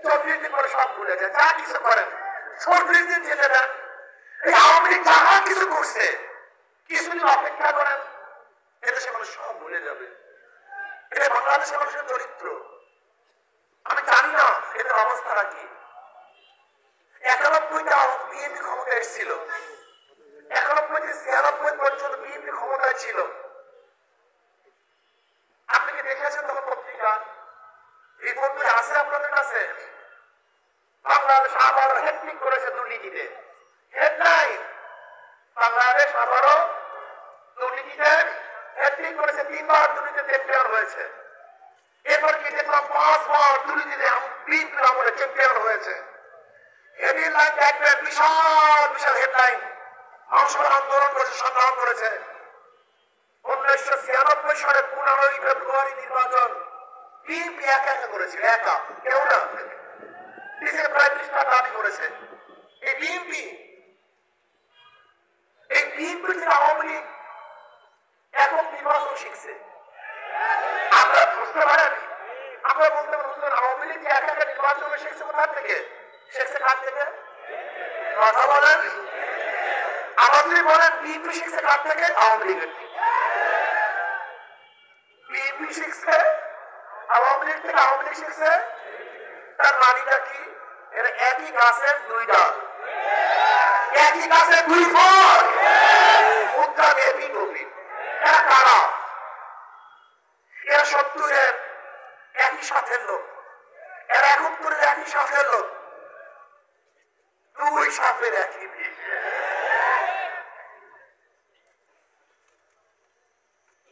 40 দিন পরে সব ভুলে যায়, যা কিছু করেন 40 দিন যেতে দেন। এই আওয়ামী লীগ যারা কিছু করছে কিছুদিন অপেক্ষা করেন, এদেশের মানুষ সব ভুলে যাবে। এটা বাংলাদেশের মানুষের চরিত্র। আমি জানি না এদের অবস্থাটা কি। 91টা বিএনপি ক্ষমতায় এসেছিল, 91 থেকে 96 পর্যন্ত বিএনপি ক্ষমতায় ছিল। আপনি কি দেখেছেন তখন পত্রিকা রিপোর্টগুলো আছে আপনাদের কাছে? বাংলাদেশ আবারও হ্যাট্রিক করেছে দুর্নীতিতে। হেডলাইন, বাংলাদেশ আবারও দুর্নীতিতে হ্যাট্রিক করেছে, 3 বার দুর্নীতিতে চ্যাম্পিয়ন হয়েছে। এরপর কি দেখলাম 5 বার দুর্নীতিতে বিএনপি আমলে চ্যাম্পিয়ন হয়েছে। হেডলাইন দেখবেন, বিশাল বিশাল হেডলাইন। মানুষের আন্দোলন করেছে, সংগ্রাম করেছে। 1996 সালে 15 ফেব্রুয়ারি নির্বাচন বিএনপি একা একা করেছিল, একা, কেউ না। দেশের প্রায় 30টা দাবি করেছে এই বিএনপি। এই বিএনপি থেকে আওয়ামী লীগ এখন নির্বাচন শিখছে। আমরা বুঝতে পারেন, আমরা বলতে পারেন আওয়ামী লীগ যে একা একা নির্বাচন শিখছে কোথা থেকে? শিখছে কার থেকে? কথা বলেন। আমাদের বলেন বিএনপি শিখছে কার থেকে? আওয়ামী লীগের থেকে। বিএনপি শিখছে আওয়ামী লীগ থেকে, আওয়ামী লীগ শিখছে। তার মানিটা কি? এরা একই গাছের 2 ডাল, একই গাছের 2 ফল, মুদ্রা দিয়ে বিটুপি। এরা কারা? এরা 70-এর একই সাথের লোক, এরা 71-এর একই সাথের লোক, 2 সাপের একই বিষ।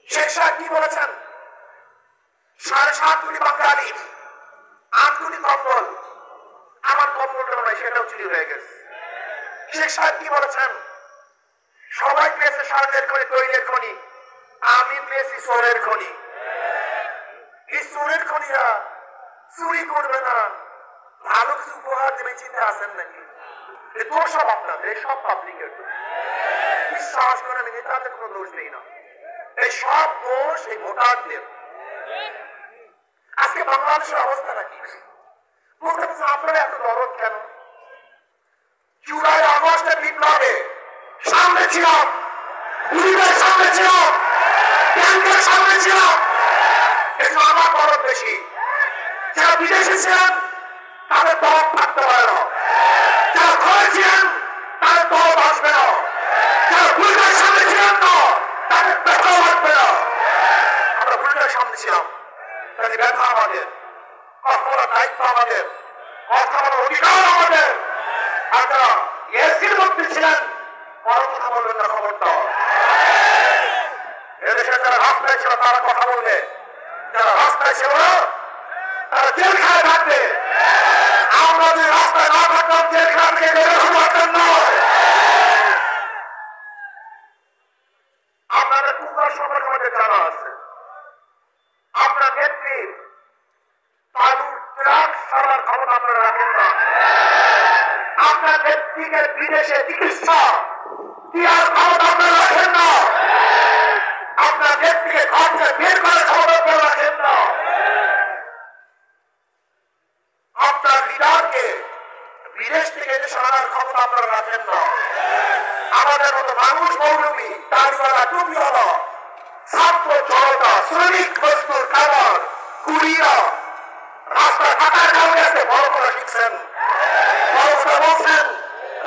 শেখ সাহেব কি বলেছেন? 7.5 কোটি বাঙালি, 8 কোটি কম্বল। আমার কম্বলটা নয়, সেটাও চুরি হয়ে গেছে। শেখ সাহেব কি বলেছেন? সবাই পেয়েছে স্বর্ণের খনি, তৈলের খনি, আমি পেয়েছি সোনের খনি। এই সোনের খনিরা চুরি করবে না, ভালো কিছু উপহার দেবে চিন্তা আছেন নাকি? এই দোষ সব আপনাদের, এই সব পাবলিকের দোষ। বিশ্বাস করে আমি নেতাদের কোনো দোষ নেই না, এই সব দোষ এই ভোটারদের। আজকে বাংলাদেশের অবস্থাটা কি? বলতে পারছেন আপনারা এত দরদ কেন? জুলাই আগস্টের বিপ্লবে সামনে ছিলাম, পুলিশের সামনে ছিলাম, ব্যাংকের সামনে ছিলাম, কিন্তু আমার দরদ বেশি। যারা বিদেশে ছিলেন তাদের দরদ থাকতে পারে না, যারা ঘরে ছিলেন তাদের দরদ আসবে না, যারা পুলিশের সামনে ছিলেন না তাদের ব্যথাও আসবে না। আমরা পুলিশের সামনে ছিলাম, তাদের ব্যথা আমাদের, কথা বলার দায়িত্ব আমাদের, কথা বলার অধিকার আমাদের। আপনারা এসির মধ্যে ছিলেন, বড় কথা বলবেন না, খবরদার। এদেশে যারা রাস্তায় ছিল তারা কথা বলবে, যারা রাস্তায় ছিল তারা জেলখানায় থাকবে। আমরা যদি রাস্তায় না থাকতাম জেলখানা থেকে বের হতে পারতেন না। আপনাদের কুকুর সম্পর্কে আমাদের জানা আছে। আপনার নেত্রী বালুর ট্রাক সারার ক্ষমতা আপনারা রাখেন না। আপনার নেত্রীকে বিদেশে চিকিৎসা দেওয়ার ক্ষমতা আপনারা রাখেন না। আপনার নেত্রীকে ঘর থেকে বের করার ক্ষমতা আপনারা রাখেন না। আপনার লিডারকে বিদেশ থেকে এদেশে আনার ক্ষমতা আপনারা রাখেন না। আমাদের মতো মানুষ, মৌলবী, দাড়িওয়ালা, টুপিওয়ালা, ছাত্র জনতা, শ্রমিক মজদুর, কামার, কুড়িয়া রাস্তা কাটার কারণে আছে, বড় কথা শিখছেন, বড় কথা বলছেন,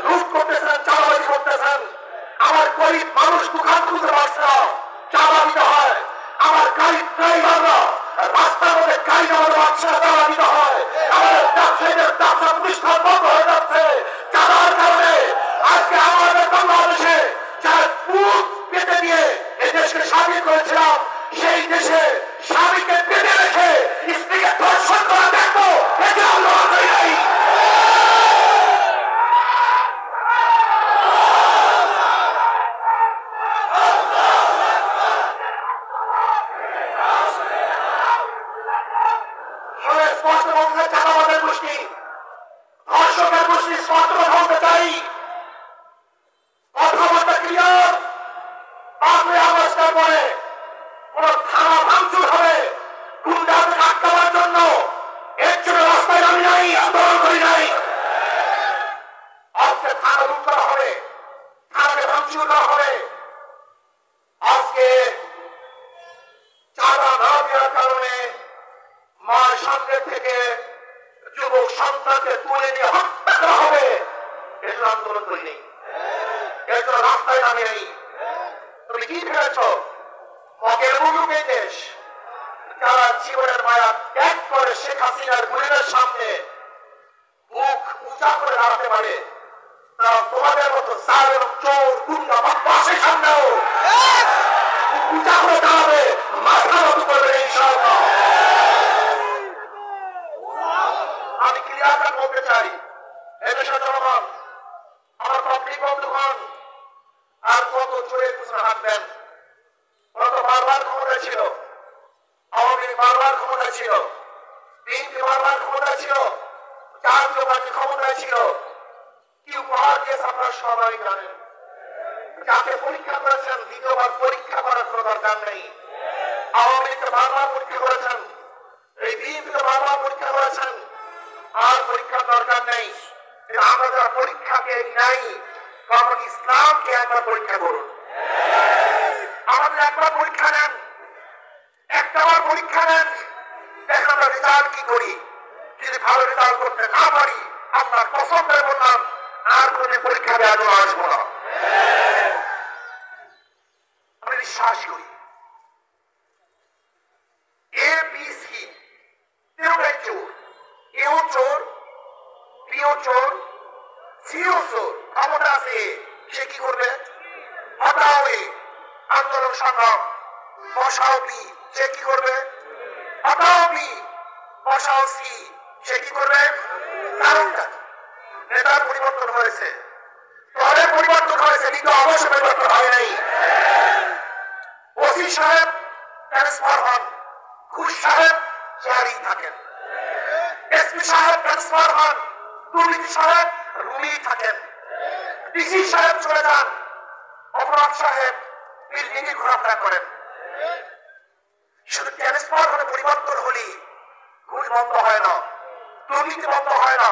লুট করতেছেন, চালাবাজি করতেছেন। আমার গরিব মানুষ দোকান খুলতে পারছে না, চাঁদা দিতে হয়। আমার গাড়ির ড্রাইভাররা রাস্তার মধ্যে গাড়ি চালাতে পারছে না, চাঁদা দিতে হয়। আমাদের ব্যবসায়ীদের ব্যবসা প্রতিষ্ঠান বন্ধ হয়ে যাচ্ছে চাঁদার কারণে। আজকে আমাদের বাংলাদেশে যারা বুক পেতে দিয়ে এই দেশকে স্বাধীন করেছিলাম, সেই দেশে স্বামীকে পেতে রেখে স্ত্রীকে ধর্ষণ করা দেখবো, এটা আমরা নাই। স্পষ্ট বলতে চাঁদাবাদের গোষ্ঠী, ধর্ষকের গোষ্ঠী স্পষ্ট বলতে চাই। কথাবার্তা ক্লিয়ার। 5ই আগস্টের পরে কোন থানা ভাঙচুর হবে গুন্ডাদের আটকাবার জন্য, এর জন্য রাস্তায় নামি নাই। সামনে থেকে যুবক সন্তানকে তুলে নিয়ে হত্যা করা হবে, এর জন্য আন্দোলন করি নেই, এর জন্য রাস্তায় নামে নেই। তুমি কি ভেবেছ মগের মুলুক এই দেশ? যারা জীবনের মায়া ত্যাগ করে শেখ হাসিনার গুলির সামনে মুখ উঁচা করে দাঁড়াতে পারে, তারা তোমাদের মতো জালেম, চোর, গুন্ডা, বদমাশের সামনেও উঁচা করে দাঁড়াবে, মাথা নত করবে ইনশাআল্লাহ। আমি ক্লিয়ার কাট বলতে চাই, এদেশের জনগণ, আমার পাবলিক বন্ধুগণ, আর কত জোরে পিছনে হাঁটবেন? কত বারবার ক্ষমতায় ছিল, আওয়ামী লীগ বারবার ক্ষমতায় ছিল, বিএনপি বারবার ক্ষমতায় ছিল, জাতীয় পার্টি ক্ষমতায় ছিল। কি উপহার দিয়েছে আপনারা সবাই জানেন। যাকে পরীক্ষা করেছেন দ্বিতীয়বার পরীক্ষা করার কোনো দরকার নেই। আওয়ামী লীগকে বারবার পরীক্ষা করেছেন, এই বিএনপিকে বারবার পরীক্ষা করেছেন, আর পরীক্ষার দরকার নেই। আমরা যারা পরীক্ষাকে নাই, কারণ ইসলামকে একবার পরীক্ষা করুন। আমাদের একবার পরীক্ষা নেন, একটাবার পরীক্ষা নেন, দেখেন আমরা রেজাল্ট কি করি। যদি ভালো রেজাল্ট করতে না পারি, আমরা কসম করে বললাম আর কোন পরীক্ষা দেওয়া আসবো না। আমি বিশ্বাস করি এ বি সি তিনটাই চোর, এও চোর, বিও চোর, সিও চোর। ক্ষমতা আছে, সে কি করবে? হটাও এ, আন্দোলন সংগ্রাম, বসাও বি, সে কি করবে? হটাও বি, বসাও সি, সে কি করবে? কারণটা নেতার পরিবর্তন হয়েছে, দলের পরিবর্তন হয়েছে, কিন্তু অবশ্য পরিবর্তন হয় নাই। ওসি সাহেব ট্রান্সফার হন, ঘুষ সাহেব চেয়ারেই থাকেন, এসপি সাহেব ট্রান্সফার হন, দুর্নীতি সাহেব রুমেই থাকেন, ডিসি সাহেব চলে যান, অপরাধ সাহেব বিল্ডিং এ ঘোরাফেরা করেন। শুধু ট্রান্সফার হলে পরিবর্তন হলি ঘুষ বন্ধ হয় না, দুর্নীতি বন্ধ হয় না,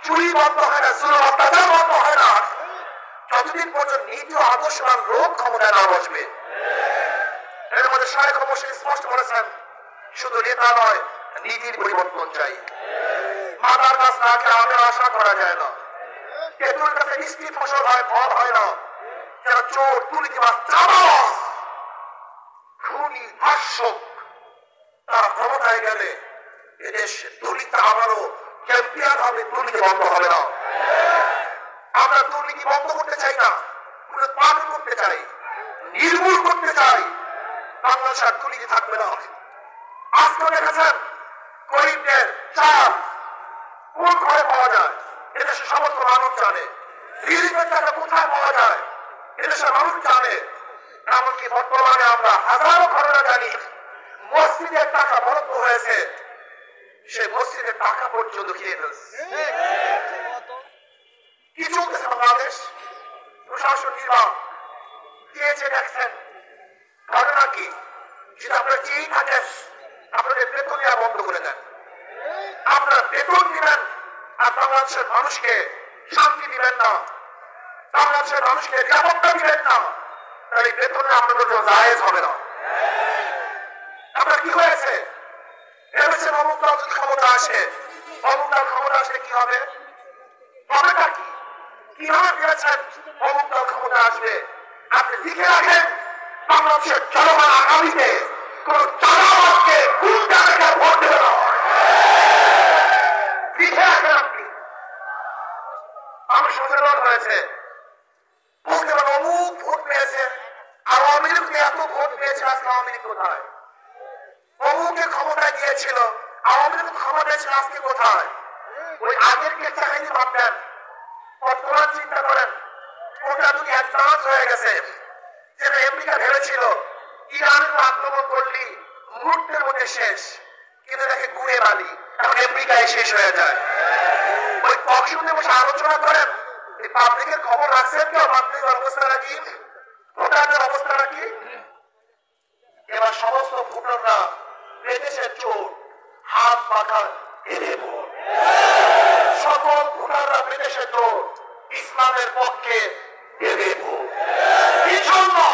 চুরি বন্ধ হয় না, জুলুম অত্যাচার বন্ধ হয় না, যতদিন পর্যন্ত নীতি ও আদর্শবান লোক ক্ষমতায় না বসবে। এর মধ্যে শায়েখ অবশ্যই স্পষ্ট করেছেন, শুধু নেতা নয়, নীতির পরিবর্তন চাই। মাদার গাছ না খেয়ে আমের আশা করা যায় না, তেঁতুল গাছে মিষ্টি ফসল হয়, ফল হয় না। যারা চোর, দুর্নীতিবাজ, চাঁদাবাজ, খুনি, ধর্ষক, তারা ক্ষমতায় গেলে এদেশ দুর্নীতি আবারও চ্যাম্পিয়ন হবে, দুর্নীতি বন্ধ হবে না। আমরা দুর্নীতি বন্ধ করতে চাই না, পালন করতে চাই, নির্মূল করতে চাই। বাংলাদেশ আর দুর্নীতি থাকবে না। আজকে দেখেছেন গরিবদের চাল কোন ঘরে পাওয়া যায়, এদেশের সমস্ত মানুষ জানে। রিলিফের টাকা কোথায় পাওয়া যায়, এদেশের মানুষ জানে। এমনকি বর্তমানে আমরা হাজারো ঘটনা জানি, মসজিদের টাকা বরাদ্দ হয়েছে, সে মসজিদের টাকা পর্যন্ত খেয়ে ফেলছে। কি চলতেছে বাংলাদেশ? প্রশাসন নির্বাক দিয়েছে, দেখছেন ঘটনা কি? যদি আপনারা চেয়েই থাকেন, আপনাদের বেতন দেওয়া বন্ধ করে দেন। আপনারা বেতন দিবেন আর বাংলাদেশের মানুষকে শান্তি দিবেন না, বাংলাদেশের মানুষকে নিরাপত্তা দিবেন না, তাহলে বেতনে আপনাদের জন্য জায়েজ হবে না। আপনার কি হয়েছে? ভেবেছেন অমুক দল যদি ক্ষমতা আসে, অমুক দল ক্ষমতা আসলে কি হবে? হবেটা কি? কিভাবে ভেবেছেন অমুক দল ক্ষমতা আসবে? আপনি লিখে রাখেন, বাংলাদেশের জনগণ আগামীতে কোন চাঁদাবাজকে গুন্ডাকে ভোট দেবে না। লিখে রাখেন আপনি। মানুষ সচেতন হয়েছে, বলতে পারেন অমুক ভোট পেয়েছে, আর আওয়ামী লীগ এত ভোট পেয়েছে, আজকে আওয়ামী লীগ কোথায়? অমুকে ক্ষমতায় দিয়েছিল, আওয়ামী লীগ ক্ষমতায় ছিল, আজকে কোথায়? ওই আগের কে চাকরি বাদ দেন, বর্তমান চিন্তা করেন। ওটা যদি অ্যাডভান্স হয়ে গেছে, যেটা আমেরিকা ভেবেছিল ইরানের আক্রমণ করলি মুহূর্তের মধ্যে শেষ, কিন্তু দেখে গুড়ে বালি, এখন আমেরিকায় শেষ হয়ে যায়। ওই টকশোতে বসে আলোচনা করেন, পাবলিকের খবর রাখছেন কেউ? পাবলিকের অবস্থাটা কি, ভোটারদের অবস্থাটা কি? এবার সমস্ত ভোটাররা বিদেশের চোর, হাত পাখান এনে ভোট। সকল ভোটাররা বিদেশের চোর, ইসলামের পক্ষে দেবে ভোট। ইনশাআল্লাহ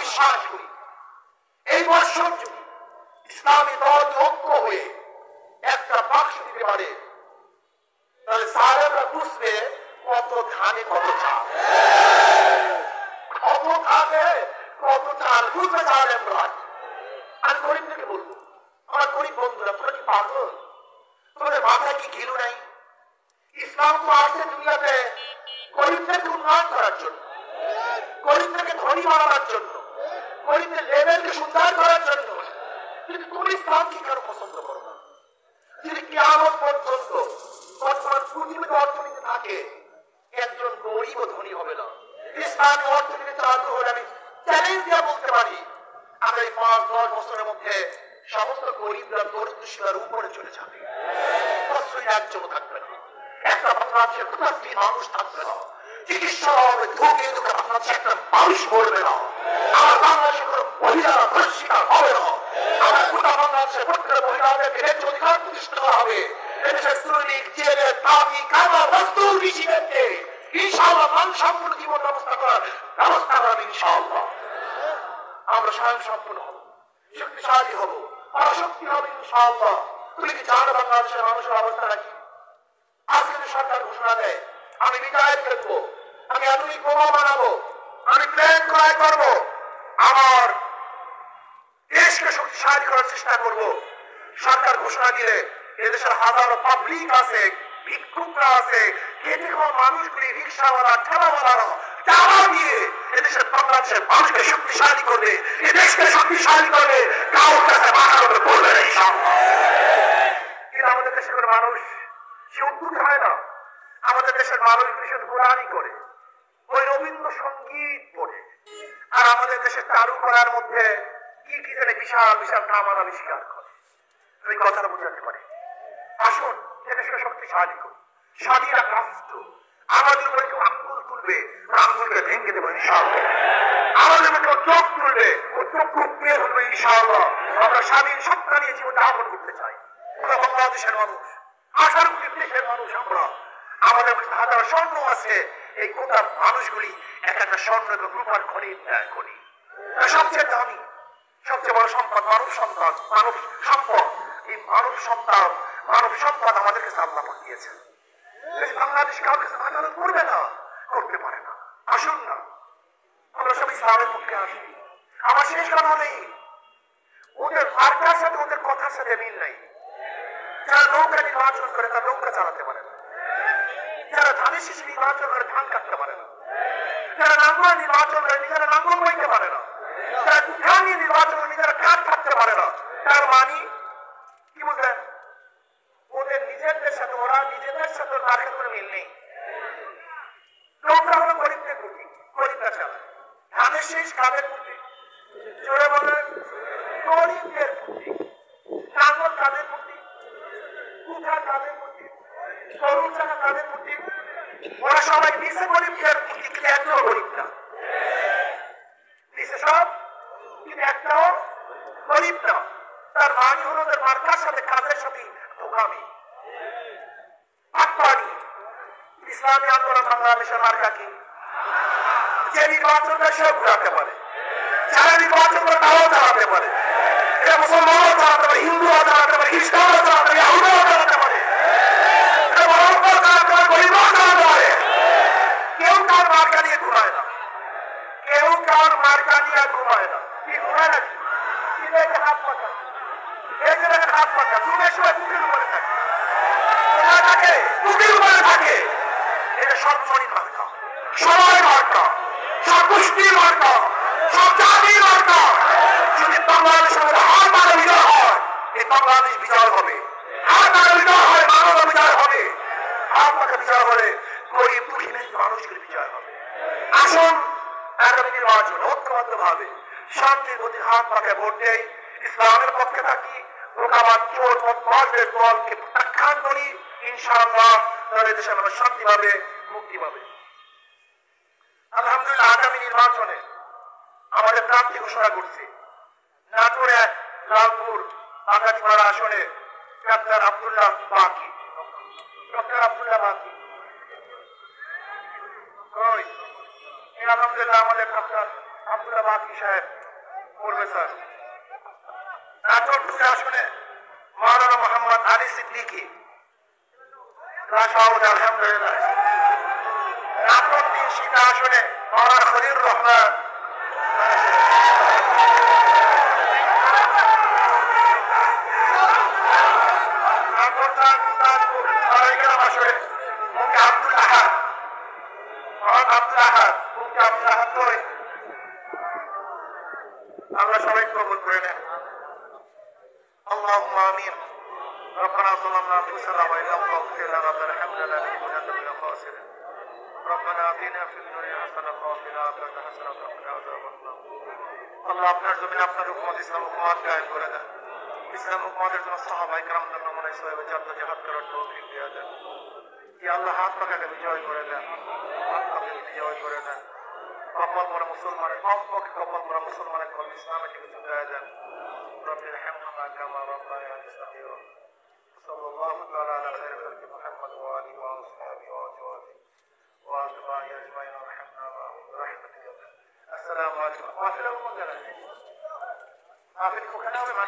বিশ্বাস করি এই বছর ইসলামী দল ঐক্য হয়ে থাকে কত চাল, কত থাকে কত চাল, বুঝতে চালেন রাত। আমি গরিবদেরকে বলবো, আমার গরিব বন্ধুরা, তোরা কি পাগল? তোমাদের মাথায় কি ঘিলু নাই? ইসলাম তো আসছে দুনিয়াতে গরিবদেরকে উন্নয়ন করার জন্য, গরিবদেরকে ধনী বানানোর জন্য, গরিবদের লেভেলকে সুন্দর করার জন্য। কিন্তু তুমি ইসলাম কি কারো পছন্দ করো না? যদি কিয়ামত পর্যন্ত বর্তমান পুঁজিগত অর্থনীতি থাকে, একজন গরিব ও ধনী হবে না। ইসলামী অর্থনীতি চালু হলে আমি চ্যালেঞ্জ দিয়ে বলতে পারি, আমরা এই 5-10 বছরের মধ্যে সমস্ত গরিবরা দরিদ্র সীমার উপরে চলে যাবে। একজনও থাকবে না, একটা বাংলাদেশের কোথাও মানুষ থাকবে না, চিকিৎসা হবে ধুকে ধুকে বাংলাদেশে একটা মানুষ মরবে না, আমার বাংলাদেশের কোনো মহিলারা ধর্ষিকা হবে না, আমার গোটা বাংলাদেশের প্রত্যেক মহিলাদেরকে ন্যায্য অধিকার প্রতিষ্ঠা করা হবে। এদেশের শ্রমিক, জেলে, তাঁতি, কামলা, মজদুর, কৃষিদেরকে ইনশাআল্লাহ মানসম্পন্ন জীবন ব্যবস্থা করার ব্যবস্থা করা হবে ইনশাআল্লাহ। আমরা স্বয়ংসম্পূর্ণ হব, শক্তিশালী হব, পরাশক্তি হবে ইনশাআল্লাহ। তুমি কি জানো বাংলাদেশের মানুষের অবস্থা নাকি? আজকে যদি সরকার ঘোষণা দেয় আমি মিসাইল ফেলবো, আমি আধুনিক বোমা বানাবো, আমি প্লেন ক্রয় করবো, আমার দেশকে শক্তিশালী করার চেষ্টা করব, সরকার ঘোষণা দিলে এদেশের হাজারো পাবলিক আছে, ভিক্ষুকরা আছে, খেটে খাওয়া মানুষগুলি, রিক্সাওয়ালা, ঠেলাওয়ালারা টাকা দিয়ে এদেশের বাংলাদেশের মানুষকে শক্তিশালী করবে, এদেশকে শক্তিশালী করবে, কারোর কাছে মাথা করে পড়বে না ইনশাআল্লাহ। কিন্তু আমাদের দেশের মানুষ সে উদ্বুদ্ধ হয় না। আমাদের দেশের মানুষগুলি শুধু কোরআনই করে, ওই রবীন্দ্রসঙ্গীত পড়ে, আর আমাদের দেশের চারু করার মধ্যে কি কি জানে বিশাল বিশাল কামান আবিষ্কার করে। ওই কথাটা বোঝাতে পারে। আসুন এদেশকে শক্তিশালী করি, স্বাধীন রাষ্ট্র, আমাদের উপরে কেউ আঙ্গুল তুলবে, আঙ্গুলকে ভেঙে দেবো ইনশাআল্লাহ। আমাদের উপরে কেউ চোখ তুলবে, ও চোখ কুপিয়ে ফেলবে ইনশাআল্লাহ। আমরা স্বাধীন সত্তা নিয়ে জীবন যাপন করতে চাই। আমরা বাংলাদেশের মানুষ, 18 কোটি দেশের মানুষ আমরা, আমাদের হাজার স্বর্ণ আছে, এই গোটা মানুষগুলি এক একটা স্বর্ণ এবং রূপার খনির ন্যায় খনি। সবচেয়ে দামি, সবচেয়ে বড় সম্পদ মানব সন্তান, মানব সম্পদ। এই মানব সন্তান, মানব সম্পদ আমাদের কাছে আল্লাহ পাঠিয়েছেন। বাংলাদেশ কারোর কাছে মাথা করবে না, করতে পারে না। আসুন না আমরা সব ইসলামের পক্ষে আসি। আমার শেষ কথা নেই, ওদের মার্কার সাথে ওদের কথার সাথে মিল নাই। যারা নৌকা নির্বাচন করে তারা নৌকা চালাতে পারে না, যারা ধানের শীষ নির্বাচন করে ধান কাটতে পারে না, যারা নাঙ্গল নির্বাচন করে নিজেরা নাঙ্গল বইতে পারে না, যারা ধান নির্বাচন করে নিজেরা কাঠ কাটতে পারে না, তার মানি কি বুঝলেন? ওদের নিজেদের সাথে, ওরা নিজেদের সাথে মার্কেট করে মিল নেই। নৌকা হলো গরিবদের প্রতীক, গরিবরা চালায়। ধানের শীষ কাদের প্রতীক? জোরে বলেন, গরিবদের প্রতীক। নাঙ্গল কাদের প্রতীক? কুঠার কাদের প্রতীক? গরুর চাকা কাদের প্রতীক? ওরা সবাই নিচে গরিবদের প্রতীক, কিন্তু একটাও গরিব না। নিচে সব, কিন্তু একটাও গরিব না। তার মানি হলো ওদের মার্কার সাথে, কাজের সাথে ধোকামি। ইসলামী আন্দোলন বাংলাদেশের মার্কা কি? যে নির্বাচন দেয় সেও ঘুরাতে পারে, যারা নির্বাচন করে তারাও চালাতে পারে, এটা মুসলমানও চালাতে পারে, হিন্দুও চালাতে পারে, খ্রিস্টানও চালাতে পারে, ইহুদিও চালাতে পারে, এটা মরক্কোও চালাতে পারে, গরিবও চালাতে পারে। কেউ কার মার্কা নিয়ে ঘুমায় না, কেউ কার মার্কা নিয়ে ঘুমায় না। কি ঘুমায় নাকি? হাত পাকা, এই যে হাত পাকা, ঘুমের সময় বুকের উপরে থাকে, কোথায় থাকে? বুকের উপরে থাকে। এটা সর্বজনীন মার্কা, সবাই মার্কা, সব গোষ্ঠীর মার্কা, সব জাতির মার্কা। যদি বাংলাদেশের মধ্যে হার মানা বিজয় হয়, এই বাংলাদেশ বিজয় হবে। হার মানা বিজয় হয়, মানব বিজয় হবে। হার মানা বিজয় হলে গরিব দুঃখী মানুষগুলি বিজয় হবে। আসুন আগামী নির্বাচন ঐক্যবদ্ধ ভাবে শান্তির প্রতি হাত পাকায় ভোট দেয়, ইসলামের পক্ষে থাকি, ধোঁকাবাজ চোর বদমাশদের দলকে প্রত্যাখ্যান করি। ইনশাআল্লাহ তাহলে দেশে আমরা শান্তি পাবে, মুক্তি পাবে। আলহামদুলিল্লাহ আগামী নির্বাচনে আমাদের প্রার্থী ঘোষণা করছে। নাটোর 1 লালপুর আগাতিপাড়া আসনে ডাক্তার আব্দুল্লাহ বাকি। ডক্টর আব্দুল্লাহ বাকি কই? আলহামদুলিল্লাহ আমাদের ডক্টর আব্দুল্লাহ বাকি সাহেব করবে স্যার। নাটোর 2 আসনে মাওলানা মোহাম্মদ আলী সিদ্দিকী। আলহামদুলিল্লাহ নাফরউদ্দিন সীতা আসনে মাওলানা খলিল রহমান আমরা সবাই কবুল করে নেন اللهم آمين ربنا ظلمنا أنفسنا وإن لم تغفر لنا وترحمنا لنكونن من الخاسرين ربنا آتنا في الدنيا حسنة وفي الآخرة حسنة وقنا عذاب النار আল্লাহ আপনার জমিন আপনার হুকুমত ইসলাম হুকুমত কায়েম করে দেন ইসলাম হুকুমতের জন্য সাহাবায়ে কেরামদের নমুনা হিসেবে জিহাদ করার তৌফিক দিয়ে দেন ইয়া আল্লাহ হাত পাকাকে বিজয় করে দেন হাত পাকাকে বিজয় করে দেন কপাল মোরা মুসলমানের কমপক্ষে কপাল মোরা মুসলমানের কল ইসলামে থেকে ঝুঁকায় দেন رب ارحمهما كما ربياني صغيرا صلى الله تعالى على خير خلق محمد وآله وأصحابه وأزواجه وأتباعه أجمعين وارحمنا معهم برحمتك يا رب السلام عليكم قافلة ومنزلة قافلة كنا وما